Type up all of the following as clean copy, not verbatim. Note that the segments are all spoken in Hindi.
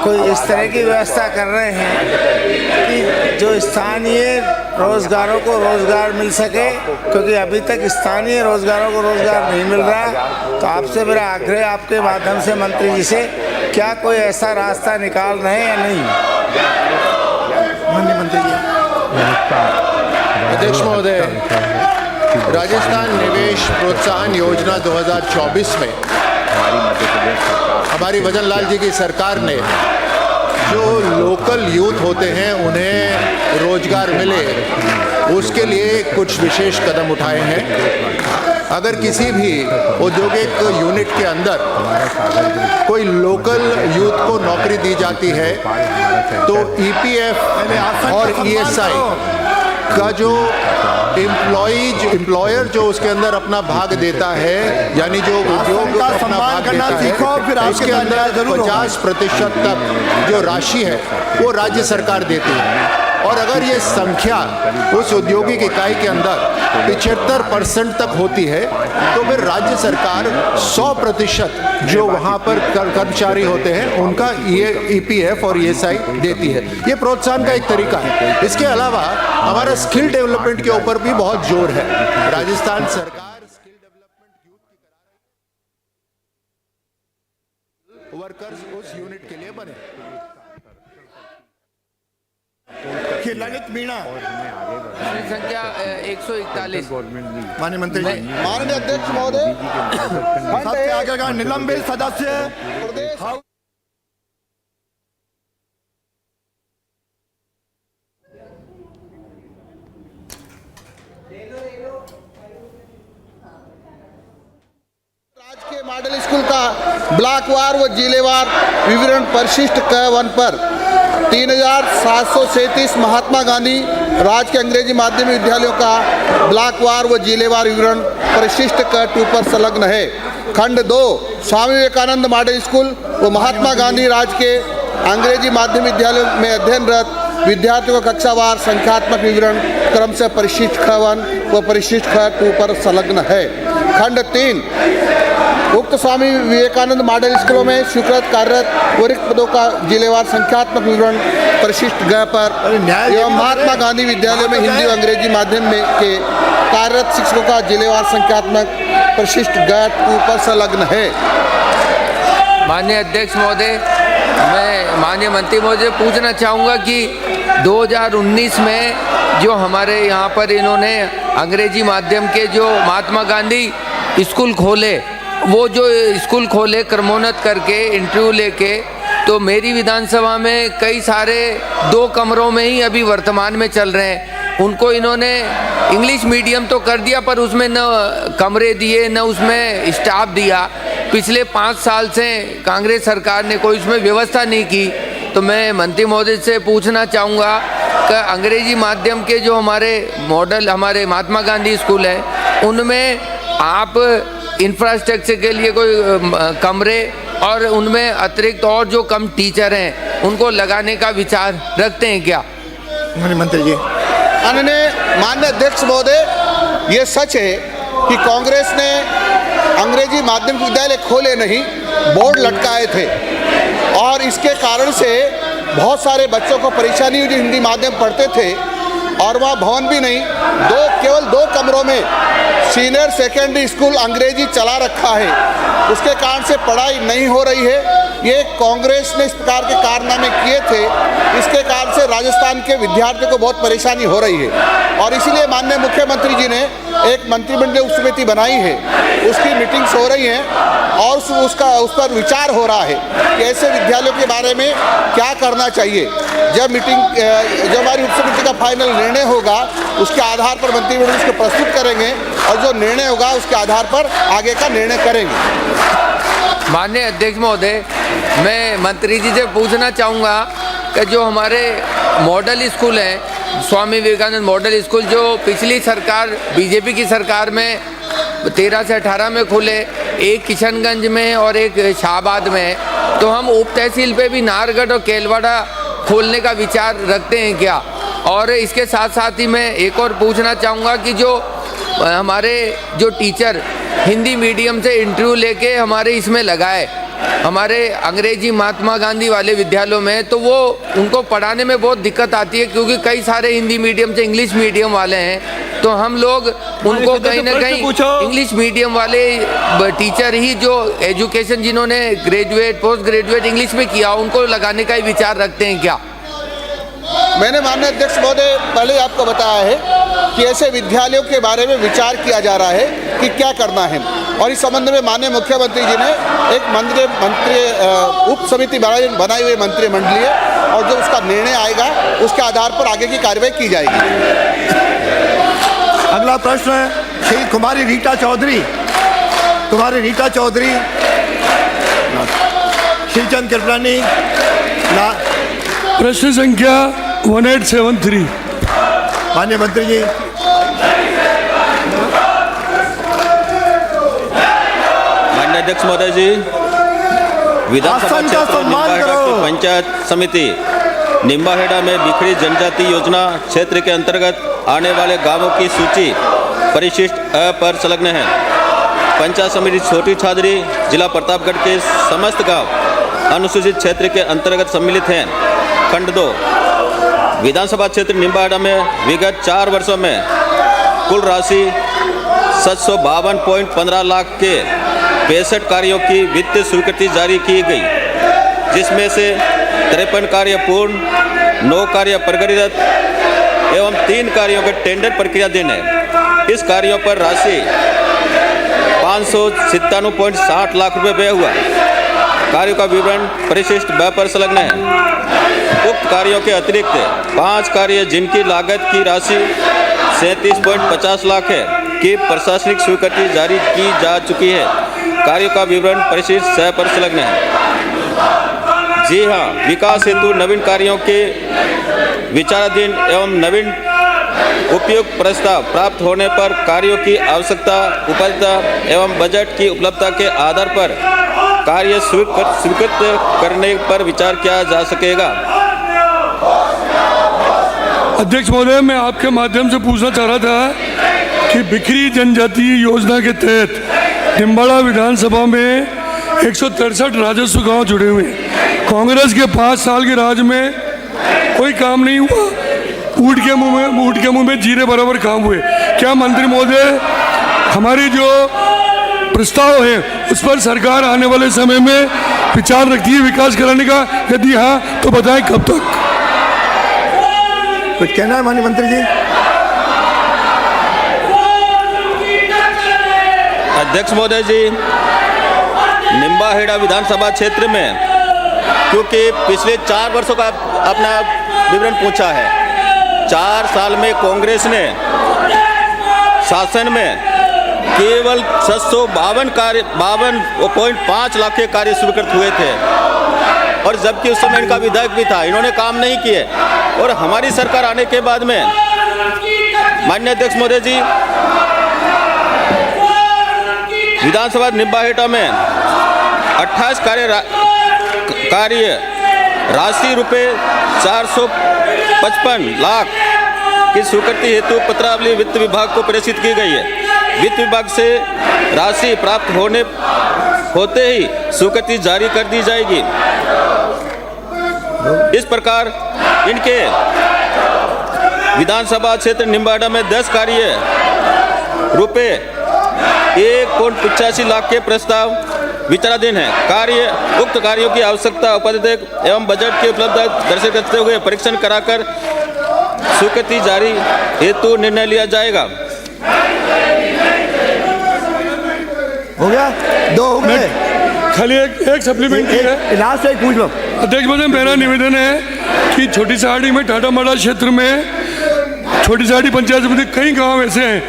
कोई इस तरह की व्यवस्था कर रहे हैं कि जो स्थानीय रोजगारों को रोजगार मिल सके, क्योंकि अभी तक स्थानीय रोजगारों को रोजगार नहीं मिल रहा। तो आपसे मेरा आग्रह आपके माध्यम से मंत्री जी से, क्या कोई ऐसा रास्ता निकाल रहे हैं या नहीं? मंत्री जी। अध्यक्ष महोदय, राजस्थान निवेश प्रोत्साहन योजना 2024 में हमारी भजन लाल जी की सरकार ने जो लोकल यूथ होते हैं उन्हें रोजगार मिले, उसके लिए कुछ विशेष कदम उठाए हैं। अगर किसी भी औद्योगिक यूनिट के अंदर कोई लोकल यूथ को नौकरी दी जाती है तो ईपीएफ और ईएसआई का जो एम्प्लॉयर जो उसके अंदर अपना भाग देता है, यानी जो उद्योग अपना भाग देता है, इसके अंदर 50% तक जो राशि है वो राज्य सरकार देती है। और अगर ये संख्या उस औद्योगिक इकाई के अंदर 75% तक होती है तो फिर राज्य सरकार 100% जो वहाँ पर कर्मचारी होते हैं उनका ये ईपीएफ और ईएसआई देती है। ये प्रोत्साहन का एक तरीका है। इसके अलावा हमारा स्किल डेवलपमेंट के ऊपर भी बहुत जोर है। राजस्थान सरकार स्किल डेवलपमेंट यूथ की करा रही है, वर्कर्स उस यूनिट के लिए बने। ललित मीणा संख्या 141। माननीय मंत्री जी। माननीय अध्यक्ष महोदय, सबसे आगे का निलंबित सदस्य राजकीय मॉडल स्कूल का ब्लॉकवार व जिलेवार विवरण परिशिष्ट क 1 पर 3737 महात्मा गांधी राजकीय अंग्रेजी माध्यमिक विद्यालयों का ब्लॉकवार व जिलेवार विवरण परिशिष्ट क 2 पर संलग्न है। खंड 2 स्वामी विवेकानंद मॉडल स्कूल व महात्मा गांधी राजकीय अंग्रेजी माध्यमिक विद्यालयों में अध्ययनरत विद्यार्थियों का कक्षावार संख्यात्मक विवरण क्रम से परिशिष्ट ख 1 व परिशिष्ट ख 2 पर संलग्न है। खंड 3 उक्त स्वामी विवेकानंद मॉडल स्कूलों में स्वीकृत कार्यरत व रिक्त पदों का जिलेवार संख्यात्मक विवरण परिशिष्ट ग पर एवं महात्मा गांधी विद्यालयों में हिंदी व अंग्रेजी माध्यम में के कार्यरत शिक्षकों का जिलेवार संख्यात्मक परिशिष्ट ग 2 पर संलग्न है। माननीय अध्यक्ष महोदय, मैं माननीय मंत्री महोदय पूछना चाहूँगा कि 2019 में जो हमारे यहाँ पर इन्होंने अंग्रेजी माध्यम के जो महात्मा गांधी स्कूल खोले, वो जो स्कूल खोले क्रमोन्नत करके इंटरव्यू लेके, तो मेरी विधानसभा में कई सारे 2 कमरों में ही अभी वर्तमान में चल रहे हैं। उनको इन्होंने इंग्लिश मीडियम तो कर दिया पर उसमें न कमरे दिए न उसमें स्टाफ दिया। पिछले 5 साल से कांग्रेस सरकार ने कोई उसमें व्यवस्था नहीं की। तो मैं मंत्री महोदय से पूछना चाहूँगा कि अंग्रेजी माध्यम के जो हमारे मॉडल हमारे महात्मा गांधी स्कूल है उनमें आप इंफ्रास्ट्रक्चर के लिए कोई कमरे और उनमें अतिरिक्त और जो कम टीचर हैं उनको लगाने का विचार रखते हैं क्या? मंत्री जी। माननीय अध्यक्ष महोदय, ये सच है कि कांग्रेस ने अंग्रेजी माध्यमिक विद्यालय खोले नहीं, बोर्ड लटकाए थे और इसके कारण से बहुत सारे बच्चों को परेशानी हुई जो हिंदी माध्यम पढ़ते थे और वहाँ भवन भी नहीं, केवल 2 कमरों में सीनियर सेकेंडरी स्कूल अंग्रेजी चला रखा है। उसके कारण से पढ़ाई नहीं हो रही है। ये कांग्रेस ने इस प्रकार के कारनामे किए थे, इसके कारण से राजस्थान के विद्यार्थियों को बहुत परेशानी हो रही है और इसीलिए माननीय मुख्यमंत्री जी ने एक मंत्रिमंडलीय उप समिति बनाई है, उसकी मीटिंग्स हो रही हैं और उस पर विचार हो रहा है कि ऐसे विद्यालयों के बारे में क्या करना चाहिए। जब हमारी उप समिति का फाइनल निर्णय होगा उसके आधार पर मंत्रिमंडल उसको प्रस्तुत करेंगे और जो निर्णय होगा उसके आधार पर आगे का निर्णय करेंगे। माननीय अध्यक्ष महोदय, मैं मंत्री जी से पूछना चाहूँगा कि जो हमारे मॉडल स्कूल हैं, स्वामी विवेकानंद मॉडल स्कूल जो पिछली सरकार बीजेपी की सरकार में 13 से 18 में खुले, एक किशनगंज में और एक शाहबाद में, तो हम उप तहसील पे भी नाहरगढ़ और केलवाड़ा खोलने का विचार रखते हैं क्या? और इसके साथ साथ ही मैं एक और पूछना चाहूँगा कि जो हमारे जो टीचर हिंदी मीडियम से इंटरव्यू लेके हमारे इसमें लगाए, हमारे अंग्रेजी महात्मा गांधी वाले विद्यालयों में, तो वो उनको पढ़ाने में बहुत दिक्कत आती है, क्योंकि कई सारे हिंदी मीडियम से इंग्लिश मीडियम वाले हैं। तो हम लोग उनको कहीं ना कहीं इंग्लिश मीडियम वाले टीचर ही जो एजुकेशन जिन्होंने ग्रेजुएट पोस्ट ग्रेजुएट इंग्लिश में किया, उनको लगाने का ही विचार रखते हैं क्या? मैंने माननीय अध्यक्ष महोदय पहले आपको बताया है कि ऐसे विद्यालयों के बारे में विचार किया जा रहा है कि क्या करना है, और इस संबंध में माननीय मुख्यमंत्री जी ने एक मंत्री उप समिति बनाई हुई मंत्रिमंडलीय, और जो उसका निर्णय आएगा उसके आधार पर आगे की कार्रवाई की जाएगी। अगला प्रश्न है श्री कुमारी रीटा चौधरी। कुमारी रीटा चौधरी, श्रीचंद कृपलानी। प्रश्न संख्या 1873। माननीय मंत्री जी। माननीय अध्यक्ष महोदय जी, विधानसभा आसन का क्षेत्र सम्मान निम्बाहेड़ा करो। की पंचायत समिति निम्बाहेड़ा में बिखरी जनजाति योजना क्षेत्र के अंतर्गत आने वाले गांवों की सूची परिशिष्ट अ पर संलग्न है। पंचायत समिति छोटी छादरी जिला प्रतापगढ़ के समस्त गांव अनुसूचित क्षेत्र के अंतर्गत सम्मिलित हैं। खंड 2 विधानसभा क्षेत्र निम्बाहेड़ा में विगत 4 वर्षों में कुल राशि 752.15 लाख के 65 कार्यों की वित्तीय स्वीकृति जारी की गई, जिसमें से 53 कार्य पूर्ण, 9 कार्य प्रगतिरत एवं 3 कार्यों के टेंडर प्रक्रियाधीन है। इस कार्यों पर राशि 597.60 लाख रुपए व्यय हुआ। कार्यों का विवरण परिशिष्ट ब पर संलग्न है। उक्त कार्यों के अतिरिक्त 5 कार्य जिनकी लागत की राशि 37.50 लाख है की प्रशासनिक स्वीकृति जारी की जा चुकी है। कार्यों का विवरण परिशिष्ट स पर संलग्न है। जी हाँ, विकास हेतु नवीन कार्यों के विचाराधीन एवं नवीन उपयुक्त प्रस्ताव प्राप्त होने पर कार्यों की आवश्यकता, उपलब्धता एवं बजट की उपलब्धता के आधार पर कार्य स्वीकृत करने पर विचार किया जा सकेगा। अध्यक्ष महोदय, मैं आपके माध्यम से पूछना चाह रहा था कि बिखरी जनजातीय योजना के तहत निम्बाहेड़ा विधानसभा में 163 राजस्व गांव जुड़े हुए हैं। कांग्रेस के 5 साल के राज में कोई काम नहीं हुआ। ऊँट के मुंह में जीरे बराबर काम हुए। क्या मंत्री महोदय हमारी जो प्रस्ताव है उस पर सरकार आने वाले समय में विचार रखती है विकास कराने का? यदि हाँ तो बताएं कब तक? कुछ कहना है माननीय मंत्री जी? अध्यक्ष महोदय जी, निम्बाहेड़ा विधानसभा क्षेत्र में क्योंकि पिछले 4 वर्षों का अपना विवरण पूछा है, 4 साल में कांग्रेस ने शासन में केवल 52.5 लाख के कार्य स्वीकृत हुए थे, और जबकि उस समय इनका विधायक भी था, इन्होंने काम नहीं किए। और हमारी सरकार आने के बाद में माननीय अध्यक्ष महोदय जी, विधानसभा निम्बाहेड़ा में 28 कार्य राशि रुपये 455 लाख की स्वीकृति हेतु पत्रावली वित्त विभाग को प्रेषित की गई है। वित्त विभाग से राशि प्राप्त होते ही स्वीकृति जारी कर दी जाएगी। इस प्रकार इनके विधानसभा क्षेत्र निम्बाहेड़ा में 10 कार्य रुपये 1.85 लाख के प्रस्ताव विचाराधीन है। उक्त कार्यों की आवश्यकता, उपलब्धता एवं बजट की उपलब्धता दर्शित करते हुए परीक्षण कराकर स्वीकृति जारी हेतु निर्णय लिया जाएगा। हो गया? 2 हो गए। खाली एक सप्लीमेंट है। लास्ट एक पूछ लो। अध्यक्ष महोदय, मेरा निवेदन है कि छोटी सहाड़ी में टाटामाड़ा क्षेत्र में छोटी सहाड़ी पंचायत समिति कई गांव ऐसे हैं,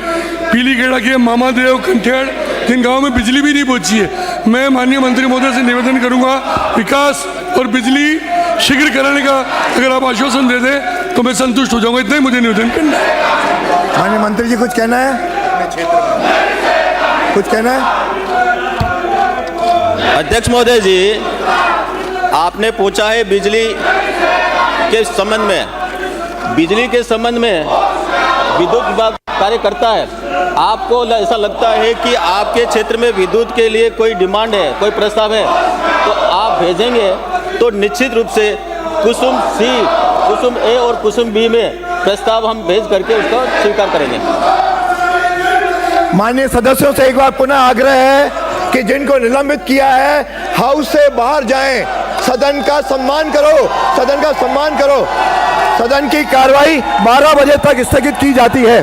पीलीखेड़ा के मामादेव, कंठेड़, जिन गाँव में बिजली भी नहीं पहुंची है। मैं माननीय मंत्री महोदय से निवेदन करूंगा विकास और बिजली शीघ्र कराने का अगर आप आश्वासन दे दें तो मैं संतुष्ट हो जाऊंगा। इतना ही मुझे निवेदन करना है। माननीय मंत्री जी कुछ कहना है? कुछ कहना है? अध्यक्ष महोदय जी, आपने पूछा है बिजली के संबंध में। बिजली के संबंध में विद्युत विभाग कार्य करता है। आपको ऐसा लगता है कि आपके क्षेत्र में विद्युत के लिए कोई डिमांड है, कोई प्रस्ताव है, तो आप भेजेंगे तो निश्चित रूप से कुसुम सी, कुसुम ए और कुसुम बी में प्रस्ताव हम भेज करके उसको स्वीकार करेंगे। माननीय सदस्यों से एक बार पुनः आग्रह है कि जिनको निलंबित किया है हाउस से बाहर जाएं। सदन का सम्मान करो, सदन का सम्मान करो। सदन की कार्रवाई 12 बजे तक स्थगित की जाती है।